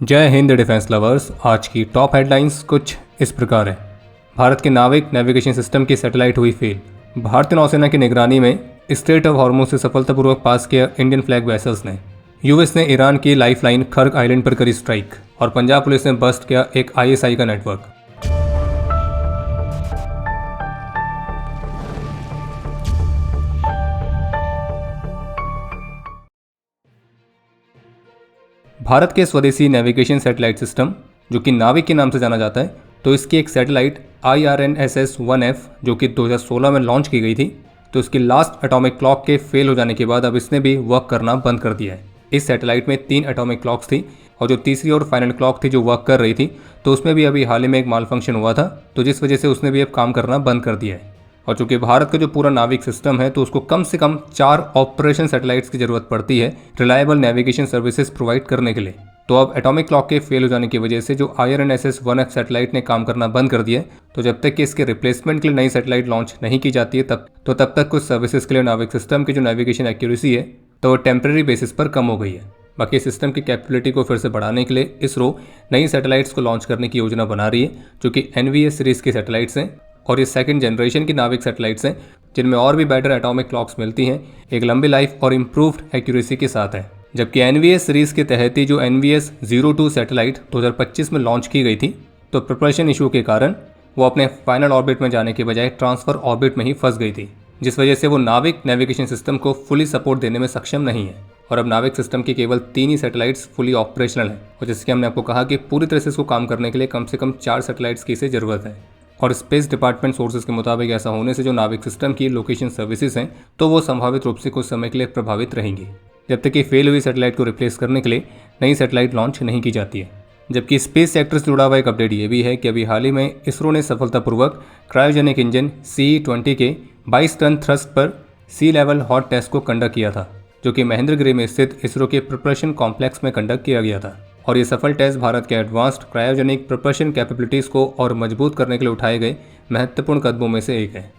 जय Hind defence lovers. आज की टॉप हेडलाइंस कुछ इस प्रकार है। भारत के नाविक नेविगेशन सिस्टम की सैटेलाइट हुई फेल। भारतीय नौसेना की निगरानी में स्ट्रेट ऑफ हॉर्मुज से सफलतापूर्वक पास किया इंडियन फ्लैग वेसल्स ने। यूएस ने ईरान की लाइफलाइन खर्ग आइलैंड पर करी स्ट्राइक और पंजाब पुलिस ने बस्ट किया एक आईएसआई का नेटवर्क। भारत के स्वदेशी नेविगेशन सैटेलाइट सिस्टम जो कि नाविक के नाम से जाना जाता है, तो इसकी एक सैटेलाइट IRNSS-1F जो कि 2016 में लॉन्च की गई थी, तो इसकी लास्ट एटॉमिक क्लॉक के फेल हो जाने के बाद अब इसने भी वर्क करना बंद कर दिया है। इस सैटेलाइट में 3 एटॉमिक क्लॉक्स थी और जो तीसरी और फाइनल क्लॉक थी जो वर्क कर रही थी, तो उसमें भी अभी हाल ही में एक माल फंक्शन हुआ था, तो जिस वजह से उसने भी अब काम करना बंद कर दिया है। और चूंकि भारत का जो पूरा नाविक सिस्टम है, तो उसको कम से कम 4 ऑपरेशन सैटेलाइट्स की जरूरत पड़ती है रिलायबल नेविगेशन सर्विसेज प्रोवाइड करने के लिए। तो अब एटॉमिक क्लॉक के फेल हो जाने की वजह से जो IRNSS-1F सैटेलाइट ने काम करना बंद कर दिया है, तो जब तक कि इसके रिप्लेसमेंट के लिए नई सैटेलाइट लॉन्च नहीं की जाती है तब तक कुछ सर्विसेज के लिए नाविक सिस्टम की जो नेविगेशन एक्यूरेसी है, तो वो टेम्प्रेरी बेसिस पर कम हो गई है। बाकी सिस्टम की कैपेबिलिटी को फिर से बढ़ाने के लिए इसरो नई सैटेलाइट्स को लॉन्च करने की योजना बना रही है, जो कि NVS सीरीज की सैटेलाइट्स हैं और ये सेकंड जनरेशन की नाविक सैटेलाइट्स हैं, जिनमें और भी बेटर एटॉमिक क्लॉक्स मिलती हैं, एक लंबी लाइफ और इम्प्रूव्ड एक्यूरेसी के साथ है। जबकि NVS सीरीज के तहत ही जो NVS-02 सैटेलाइट 2025 में लॉन्च की गई थी, तो प्रिपरेशन इशू के कारण वो अपने फाइनल ऑर्बिट में जाने के बजाय ट्रांसफर ऑर्बिट में ही फंस गई थी, जिस वजह से वो नाविक नेविगेशन सिस्टम को फुली सपोर्ट देने में सक्षम नहीं है। और अब नाविक सिस्टम की केवल 3 ही सैटेलाइट्स फुली ऑपरेशनल हैं, और जैसे कि हमने आपको कहा कि पूरी तरह से इसको काम करने के लिए कम से कम 4 सैटेलाइट्स की इसे ज़रूरत है। और स्पेस डिपार्टमेंट सोर्सेज के मुताबिक ऐसा होने से जो नाविक सिस्टम की लोकेशन सर्विसेज हैं, तो वो संभावित रूप से कुछ समय के लिए प्रभावित रहेंगी, जब तक कि फेल हुई सैटेलाइट को रिप्लेस करने के लिए नई सैटेलाइट लॉन्च नहीं की जाती है। जबकि स्पेस सेक्टर से जुड़ा हुआ एक अपडेट ये भी है कि अभी हाल ही में इसरो ने सफलतापूर्वक क्रायोजेनिक इंजन CE-20 के 22 टन थ्रस्ट पर सी लेवल हॉट टेस्ट को कंडक्ट किया था, जो कि महेंद्रगिरी में स्थित इसरो के प्रिपरेशन कॉम्प्लेक्स में कंडक्ट किया गया था। और ये सफल टेस्ट भारत के एडवांस्ड क्रायोजेनिक प्रिपरेशन कैपेबिलिटीज़ को और मजबूत करने के लिए उठाए गए महत्वपूर्ण कदमों में से एक है।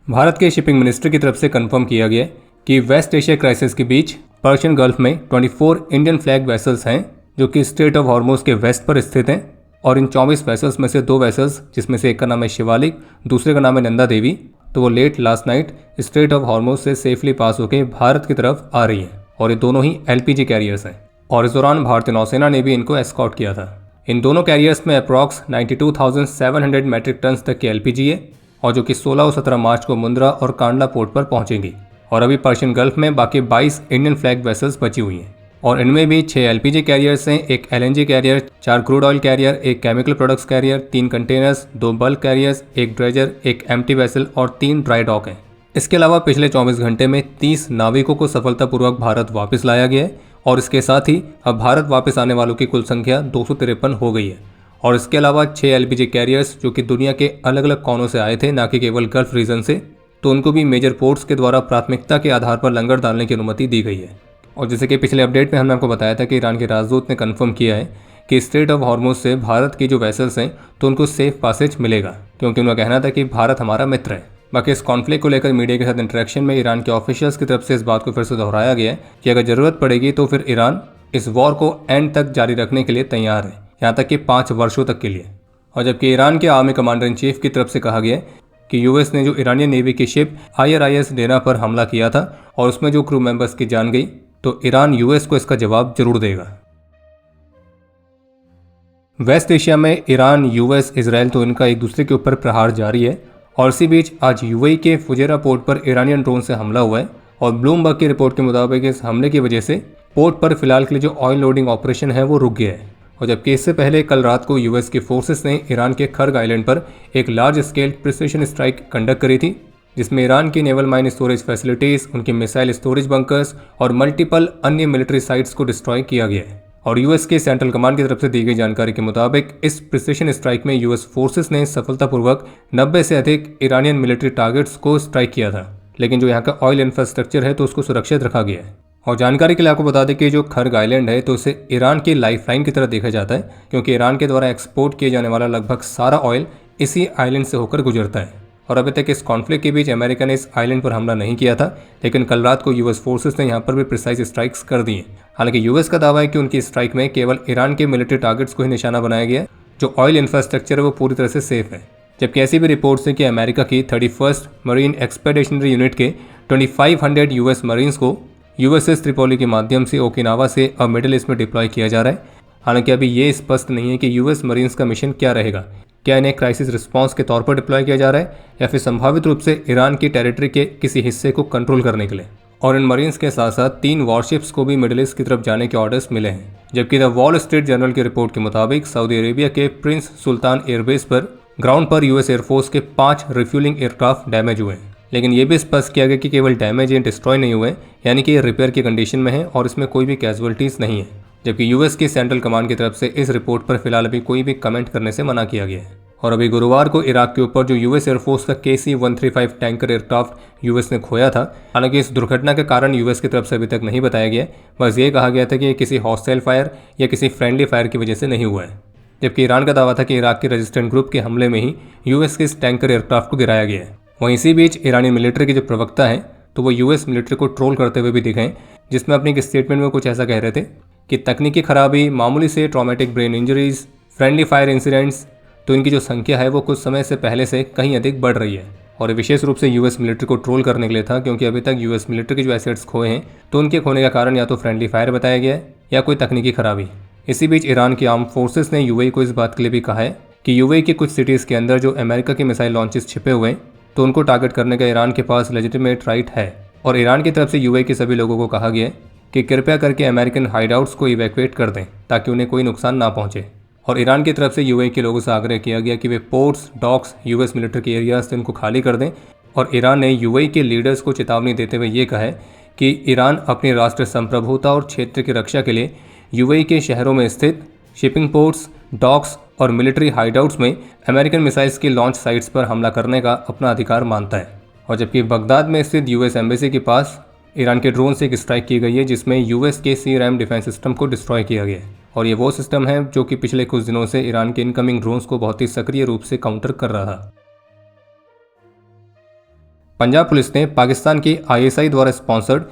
भारत के शिपिंग मिनिस्ट्री की तरफ से कंफर्म किया गया कि वेस्ट एशिया क्राइसिस के बीच पर्शियन गल्फ में 24 इंडियन फ्लैग वेसल्स हैं, जो कि स्ट्रेट ऑफ हॉर्मुज के वेस्ट पर स्थित हैं। और इन 24 वेसल्स में से 2 वेसल्स, जिसमें से एक का नाम है शिवालिक, दूसरे का नाम है नंदा देवी, तो वो late last night strait of Hormuz से सेफली पास होकर भारत की तरफ आ रही हैं। और ये दोनों ही LPG कैरियर्स हैं, और इस दौरान भारतीय नौसेना ने भी इनको एस्कॉर्ट किया था। इन दोनों कैरियर्स में अप्रॉक्स 92,700 मेट्रिक टन तक की LPG है, और जो कि 16 और 17 मार्च को मुंद्रा और कांडला पोर्ट पर पहुंचेंगी। और अभी पर्शियन गल्फ में बाकी 22 इंडियन फ्लैग वेसल्स बची हुई हैं, और इनमें भी 6 LPG कैरियर्स हैं, एक LNG carrier, 4 crude oil carrier, एक chemical products carrier, 3 containers, 2 bulk carriers, एक ड्रेजर, एक एम्प्टी वेसल और 3 ड्राई डॉक हैं। इसके अलावा पिछले 24 घंटे में 30 नाविकों को सफलतापूर्वक भारत वापस लाया गया है, और इसके साथ ही अब भारत वापस आने वालों की कुल संख्या 253 हो गई है। और इसके अलावा 6 LPG कैरियर्स जो कि दुनिया के अलग अलग कोनों से आए थे, ना कि केवल गल्फ रीजन से, तो उनको भी मेजर पोर्ट्स के द्वारा प्राथमिकता के आधार पर लंगर डालने की अनुमति दी गई है। और जैसे कि पिछले अपडेट में हमने आपको बताया था कि ईरान के राजदूत ने कंफर्म किया है कि स्ट्रेट ऑफ हॉर्मुज से भारत की जो वेसल्स हैं, तो उनको सेफ पासेज मिलेगा, क्योंकि उनका कहना था कि भारत हमारा मित्र है। बाकी इस कॉन्फ्लिक्ट को लेकर मीडिया के साथ इंटरेक्शन में ईरान के ऑफिशियल्स की तरफ से इस बात को फिर से दोहराया गया है कि अगर ज़रूरत पड़ेगी तो फिर ईरान इस वॉर को एंड तक जारी रखने के लिए तैयार है, यहाँ तक कि 5 वर्षों तक के लिए। और जबकि ईरान के आर्मी कमांडर इन चीफ की तरफ से कहा गया कि यूएस ने जो ईरानियन नेवी की शिप IRIS डेना पर हमला किया था और उसमें जो क्रू मेंबर्स की जान गई, तो ईरान यूएस को इसका जवाब जरूर देगा। वेस्ट एशिया में ईरान, US, इजराइल तो इनका एक दूसरे के ऊपर प्रहार जारी है, और इसी बीच आज UAE के फुजेरा पोर्ट पर ईरानियन ड्रोन से हमला हुआ है। और ब्लूमबर्ग की रिपोर्ट के मुताबिक इस हमले की वजह से पोर्ट पर फिलहाल के लिए जो ऑयल लोडिंग ऑपरेशन है वो रुक गया है। और जबकि इससे पहले कल रात को US की फोर्सेस ने ईरान के खर्ग आइलैंड पर एक large scale precision strike conduct करी थी, जिसमें ईरान की नेवल माइन स्टोरेज फैसिलिटीज़, उनकी मिसाइल स्टोरेज बंकर्स और मल्टीपल अन्य मिलिट्री साइट्स को डिस्ट्रॉय किया गया है। और US के सेंट्रल कमांड की तरफ से दी गई जानकारी के मुताबिक इस प्रिसिशन स्ट्राइक में US फोर्सेस ने सफलतापूर्वक 90 से अधिक ईरानियन मिलिट्री टारगेट्स को स्ट्राइक किया था, लेकिन जो यहाँ का ऑयल इंफ्रास्ट्रक्चर है तो उसको सुरक्षित रखा गया है। और जानकारी के लिए आपको बता दें कि जो खर्ग आइलैंड है, तो इसे ईरान की लाइफलाइन की तरह देखा जाता है, क्योंकि ईरान के द्वारा एक्सपोर्ट किए जाने वाला लगभग सारा ऑयल इसी आइलैंड से होकर गुजरता है। और अभी तक इस कॉन्फ्लिक्ट के बीच अमेरिका ने इस आइलैंड पर हमला नहीं किया था, लेकिन कल रात को यूएस फोर्सेस ने यहाँ पर भी प्रिसाइज स्ट्राइक्स कर दिए। हालांकि यूएस का दावा है कि उनकी स्ट्राइक में केवल ईरान के मिलिट्री टारगेट्स को ही निशाना बनाया गया है, जो ऑयल इंफ्रास्ट्रक्चर है वो पूरी तरह से सेफ है। जबकि ऐसी भी रिपोर्ट्स हैं कि अमेरिका की 31st मरीन एक्सपेडिशनरी यूनिट के 2500 यूएस मरीन्स को यूएसएस त्रिपोली के माध्यम से ओकिनावा से अब मिडिल ईस्ट में डिप्लॉय किया जा रहा है। हालांकि अभी ये स्पष्ट नहीं है कि यूएस मरीन्स का मिशन क्या रहेगा। क्या इन्हें क्राइसिस रिस्पांस के तौर पर डिप्लॉय किया जा रहा है या फिर संभावित रूप से ईरान की टेरिटरी के किसी हिस्से को कंट्रोल करने के लिए। और इन मरीन्स के साथ साथ 3 वॉरशिप्स को भी मिडिल ईस्ट की तरफ जाने के ऑर्डर्स मिले हैं। जबकि द वॉल स्ट्रीट जर्नल की रिपोर्ट के मुताबिक सऊदी अरेबिया के प्रिंस सुल्तान एयरबेस पर ग्राउंड पर यूएस एयरफोर्स के 5 रिफ्यूलिंग एयरक्राफ्ट डैमेज हुए हैं। लेकिन ये भी स्पष्ट किया गया कि केवल डैमेज या डिस्ट्रॉय नहीं हुए, यानी कि ये रिपेयर की कंडीशन में है और इसमें कोई भी कैजुअलिटीज नहीं है। जबकि यूएस की सेंट्रल कमांड की तरफ से इस रिपोर्ट पर फिलहाल अभी कोई भी कमेंट करने से मना किया गया है। और अभी गुरुवार को इराक के ऊपर जो यूएस एयरफोर्स का KC-135 टैंकर एयरक्राफ्ट यूएस ने खोया था। हालांकि इस दुर्घटना का कारण यूएस की तरफ से अभी तक नहीं बताया गया, बस ये कहा गया था कि ये किसी हॉस्टाइल फायर या किसी फ्रेंडली फायर की वजह से नहीं हुआ है। जबकि ईरान का दावा था कि इराक के रेजिस्टेंट ग्रुप के हमले में ही यूएस के इस टैंकर एयरक्राफ्ट को गिराया गया है। वहीं इसी बीच ईरानी मिलिट्री के जो प्रवक्ता हैं तो वो यूएस मिलिट्री को ट्रोल करते हुए भी दिखे, जिसमें अपने एक स्टेटमेंट में कुछ ऐसा कह रहे थे कि तकनीकी खराबी, मामूली से traumatic brain injuries, friendly fire incidents, तो इनकी जो संख्या है वो कुछ समय से पहले से कहीं अधिक बढ़ रही है। और विशेष रूप से यूएस मिलिट्री को ट्रोल करने के लिए था, क्योंकि अभी तक यूएस मिलिट्री के जो एसेट्स खोए हैं तो उनके खोने का कारण या तो फ्रेंडली फायर बताया गया है या कोई तकनीकी खराबी। इसी बीच ईरान की आर्म फोर्सेस ने यूएई को इस बात के लिए भी कहा है कि यूएई के कुछ सिटीज़ के अंदर जो अमेरिका के मिसाइल लॉन्चेस छिपे हुए हैं तो उनको टारगेट करने का ईरान के पास लेजिटिमेट राइट है। और ईरान की तरफ से यूएई के सभी लोगों को कहा गया कि कृपया करके अमेरिकन हाइडआउट्स को इवैक्यूएट कर दें ताकि उन्हें कोई नुकसान ना पहुंचे। और ईरान की तरफ से यूएई के लोगों से आग्रह किया गया कि वे पोर्ट्स, डॉक्स, यूएस मिलिट्री के एरियाज से उनको खाली कर दें। और ईरान ने यूएई के लीडर्स को चेतावनी देते हुए ये कहा है कि ईरान अपनी राष्ट्रीय संप्रभुता और क्षेत्र की रक्षा के लिए यूएई के शहरों में स्थित शिपिंग पोर्ट्स, डॉक्स और मिलिट्री हाइडआउट्स में अमेरिकन मिसाइल्स की लॉन्च साइट्स पर हमला करने का अपना अधिकार मानता है। और जबकि बगदाद में स्थित यूएस एम्बेसी के पास ईरान के ड्रोन से एक स्ट्राइक की गई है, जिसमें यूएस के C-RAM डिफेंस सिस्टम को डिस्ट्रॉय किया गया है। और ये वो सिस्टम है जो कि पिछले कुछ दिनों से ईरान के इनकमिंग ड्रोन्स को बहुत ही सक्रिय रूप से काउंटर कर रहा है। पंजाब पुलिस ने पाकिस्तान की ISI द्वारा sponsored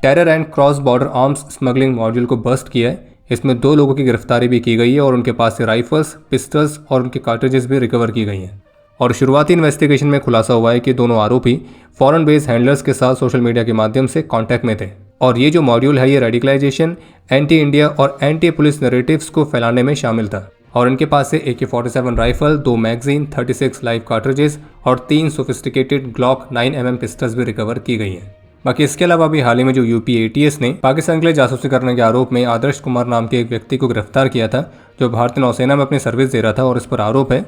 terror and cross border arms smuggling module को बस्ट किया है। इसमें 2 लोगों की गिरफ्तारी भी की गई है और उनके पास से राइफल्स, पिस्टल्स और उनके कार्ट्रिजेस भी रिकवर की गई हैं। और शुरुआती इन्वेस्टिगेशन में खुलासा हुआ है कि दोनों आरोपी फॉरेन बेस्ड हैंडलर्स के साथ सोशल मीडिया के माध्यम से कांटेक्ट में थे। और ये जो मॉड्यूल है ये रेडिकलाइजेशन, एंटी इंडिया और एंटी पुलिस नैरेटिव्स को फैलाने में शामिल था। और इनके पास से AK-47 rifle, 2 magazine, 36 live cartridges और 3 सोफिस्टिकेटेड ग्लॉक 9mm पिस्टल्स भी रिकवर की गई हैं। बाकी इसके अलावा भी हाल ही में जो यूपी ATS ने पाकिस्तान के लिए जासूसी करने के आरोप में आदर्श कुमार नाम के एक व्यक्ति को गिरफ्तार किया था, जो भारतीय नौसेना में अपनी सर्विस दे रहा था। और इस पर आरोप है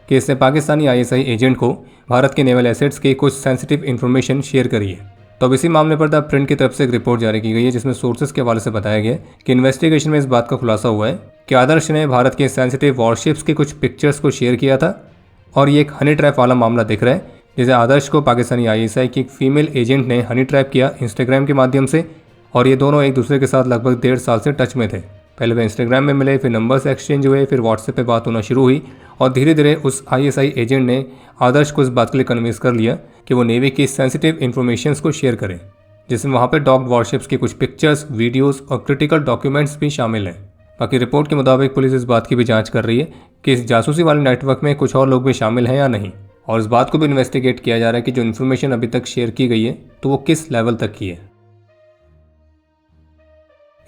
कि इसने पाकिस्तानी ISI एजेंट को भारत के नेवल एसेट्स की कुछ सेंसिटिव इन्फॉर्मेशन शेयर करी है। तो अब इसी मामले पर द प्रिंट की तरफ से एक रिपोर्ट जारी की गई है, जिसमें सोर्सेज के हवाले से बताया गया कि इन्वेस्टिगेशन में इस बात का खुलासा हुआ है कि आदर्श ने भारत के सेंसिटिव वॉरशिप्स के कुछ पिक्चर्स को शेयर किया था। और ये एक हनी ट्रैप वाला मामला दिख रहा है, जिसे आदर्श को पाकिस्तानी ISI की एक फीमेल एजेंट ने हनी ट्रैप किया इंस्टाग्राम के माध्यम से। और ये दोनों एक दूसरे के साथ लगभग 1.5 साल से टच में थे। पहले वे इंस्टाग्राम में मिले, फिर नंबर्स एक्सचेंज हुए, फिर व्हाट्सएप पे बात होना शुरू हुई और धीरे धीरे उस ISI एजेंट ने आदर्श को इस बात के लिए कन्विंस कर लिया कि वो नेवी की सेंसिटिव इन्फॉर्मेशंस को शेयर करें, जिसमें वहाँ पे डॉक्ड वॉरशिप्स की कुछ पिक्चर्स, वीडियोस और क्रिटिकल डॉक्यूमेंट्स भी शामिल हैं। बाकी रिपोर्ट के मुताबिक पुलिस इस बात की भी जांच कर रही है कि इस जासूसी वाले नेटवर्क में कुछ और लोग भी शामिल हैं या नहीं। और इस बात को भी इन्वेस्टिगेट किया जा रहा है कि जो इन्फॉर्मेशन अभी तक शेयर की गई है तो वो किस लेवल तक की है।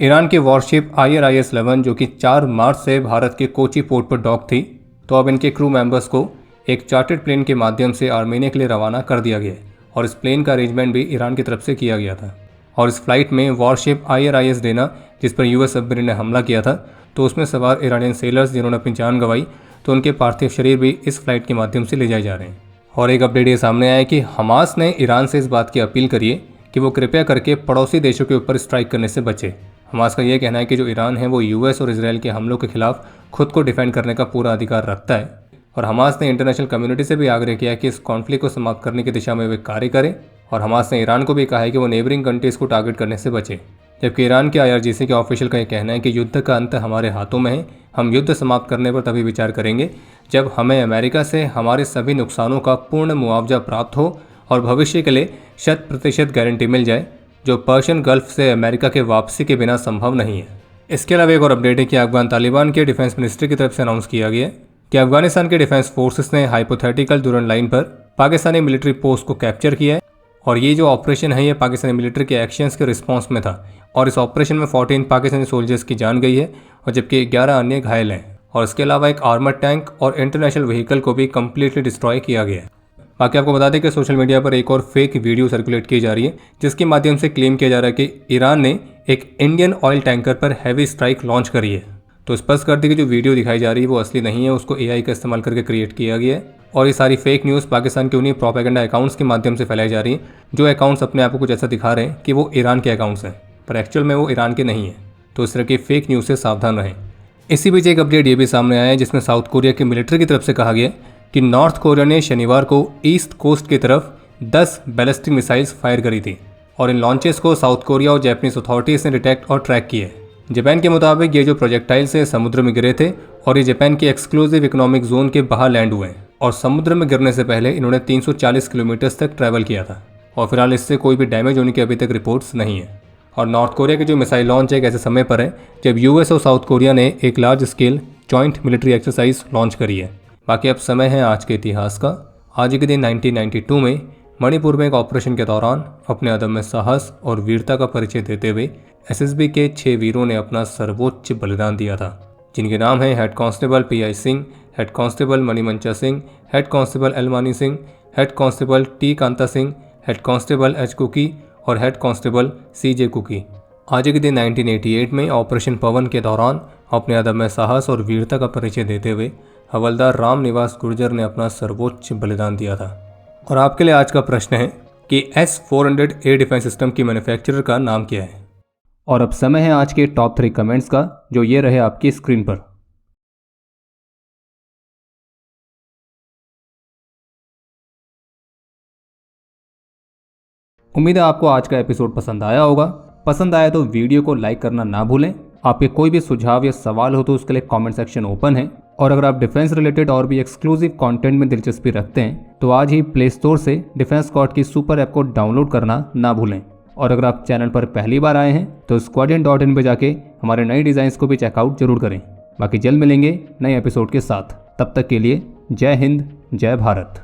ईरान की वॉरशिप IRIS-11 जो कि 4 मार्च से भारत के कोची पोर्ट पर डॉक थी, तो अब इनके क्रू मेंबर्स को एक चार्टर्ड प्लेन के माध्यम से आर्मेनिया के लिए रवाना कर दिया गया है। और इस प्लेन का अरेंजमेंट भी ईरान की तरफ से किया गया था। और इस फ्लाइट में वॉरशिप IRIS डेना, जिस पर US सबमरीन ने हमला किया था, तो उसमें सवार ईरानियन सेलर्स जिन्होंने अपनी जान गंवाई, तो उनके पार्थिव शरीर भी इस फ्लाइट के माध्यम से ले जाए जा रहे हैं। और एक अपडेट ये सामने आया कि हमास ने ईरान से इस बात की अपील करी है कि वो कृपया करके पड़ोसी देशों के ऊपर स्ट्राइक करने से बचे। हमास का यह कहना है कि जो ईरान है वो US और इजराइल के हमलों के खिलाफ खुद को डिफेंड करने का पूरा अधिकार रखता है। और हमास ने इंटरनेशनल कम्युनिटी से भी आग्रह किया कि इस कॉन्फ्लिक्ट को समाप्त करने की दिशा में वे कार्य करें। और हमास ने ईरान को भी कहा है कि वो नेबरिंग कंट्रीज़ को टारगेट करने से बचे। जबकि ईरान के IRGC के ऑफिशियल का यह कहना है कि युद्ध का अंत हमारे हाथों में है, हम युद्ध समाप्त करने पर तभी विचार करेंगे जब हमें अमेरिका से हमारे सभी नुकसानों का पूर्ण मुआवजा प्राप्त हो और भविष्य के लिए 100% गारंटी मिल जाए, जो पर्शियन गल्फ से अमेरिका के वापसी के बिना संभव नहीं है। इसके अलावा एक और अपडेट है कि अफगान तालिबान के डिफेंस मिनिस्ट्री की तरफ से अनाउंस किया गया कि अफगानिस्तान के डिफेंस फोर्सेस ने हाइपोथेटिकल दुरन लाइन पर पाकिस्तानी मिलिट्री पोस्ट को कैप्चर किया है और ये जो ऑपरेशन है ये पाकिस्तानी मिलिट्री के एक्शंस के रिस्पॉन्स में था और इस ऑपरेशन में 14 पाकिस्तानी सोल्जर्स की जान गई है और जबकि 11 अन्य घायल हैं और इसके अलावा एक आर्मर टैंक और इंटरनेशनल व्हीकल को भी कम्प्लीटली डिस्ट्रॉय किया गया है। बाकी आपको बता दें कि सोशल मीडिया पर एक और फेक वीडियो सर्कुलेट की जा रही है जिसके माध्यम से क्लेम किया जा रहा है कि ईरान ने एक इंडियन ऑयल टैंकर पर हैवी स्ट्राइक लॉन्च करी है। तो स्पष्ट कर दी कि जो वीडियो दिखाई जा रही है वो असली नहीं है, उसको AI का इस्तेमाल करके क्रिएट किया गया है और ये सारी फेक न्यूज़ पाकिस्तान के उन्हीं प्रोपेगेंडा अकाउंट्स के माध्यम से फैलाई जा रही है जो अकाउंट्स अपने आप को कुछ ऐसा दिखा रहे हैं कि वो ईरान के अकाउंट्स हैं, पर एक्चुअल में वो ईरान के नहीं है। तो इस तरह की फेक न्यूज़ से सावधान रहें। इसी बीच एक अपडेट ये भी सामने आया है जिसमें साउथ कोरिया की मिलिट्री की तरफ से कहा गया कि नॉर्थ कोरिया ने शनिवार को ईस्ट कोस्ट की तरफ 10 बैलिस्टिक मिसाइल्स फायर करी थी और इन लॉन्चेस को साउथ कोरिया और जापानीज अथॉरिटीज ने डिटेक्ट और ट्रैक किए। जापान के मुताबिक ये जो प्रोजेक्टाइल्स हैं समुद्र में गिरे थे और ये जापान के एक्सक्लूसिव इकोनॉमिक जोन के बाहर लैंड हुए और समुद्र में गिरने से पहले इन्होंने 340 किलोमीटर तक ट्रैवल किया था और फिलहाल इससे कोई भी डैमेज होने की अभी तक रिपोर्ट्स नहीं है। और नॉर्थ कोरिया के जो मिसाइल लॉन्च एक ऐसे समय पर है जब US और साउथ कोरिया ने एक large scale joint military exercise launch करी है। बाकी अब समय है आज के इतिहास का। आज के दिन 1992 में मणिपुर में एक ऑपरेशन के दौरान अपने अदम्य साहस और वीरता का परिचय देते हुए SSB के 6 वीरों ने अपना सर्वोच्च बलिदान दिया था, जिनके नाम हैं head constable PI Singh, head constable Manimancha Singh, head constable L Mani Singh, head constable T Kanta Singh, head constable H Kuki और हेड कांस्टेबल CJ कुकी। आज के दिन 1988 में ऑपरेशन पवन के दौरान अपने अदम्य साहस और वीरता का परिचय देते हुए हवलदार राम निवास गुर्जर ने अपना सर्वोच्च बलिदान दिया था। और आपके लिए आज का प्रश्न है कि S-400 एयर डिफेंस सिस्टम की मैन्युफैक्चरर का नाम क्या है। और अब समय है आज के टॉप 3 कमेंट्स का, जो ये रहे आपकी स्क्रीन पर। उम्मीद है आपको आज का एपिसोड पसंद आया होगा। पसंद आया तो वीडियो को लाइक करना ना भूलें। आपके कोई भी सुझाव या सवाल हो तो उसके लिए कमेंट सेक्शन ओपन है। और अगर आप डिफेंस रिलेटेड और भी एक्सक्लूसिव कंटेंट में दिलचस्पी रखते हैं तो आज ही प्ले स्टोर से डिफेंस स्क्वाड की सुपर ऐप को डाउनलोड करना ना भूलें। और अगर आप चैनल पर पहली बार आए हैं तो squadron.in पे जाके हमारे नए डिज़ाइंस को भी चेकआउट जरूर करें। बाकी जल्द मिलेंगे नए एपिसोड के साथ। तब तक के लिए जय हिंद, जय भारत।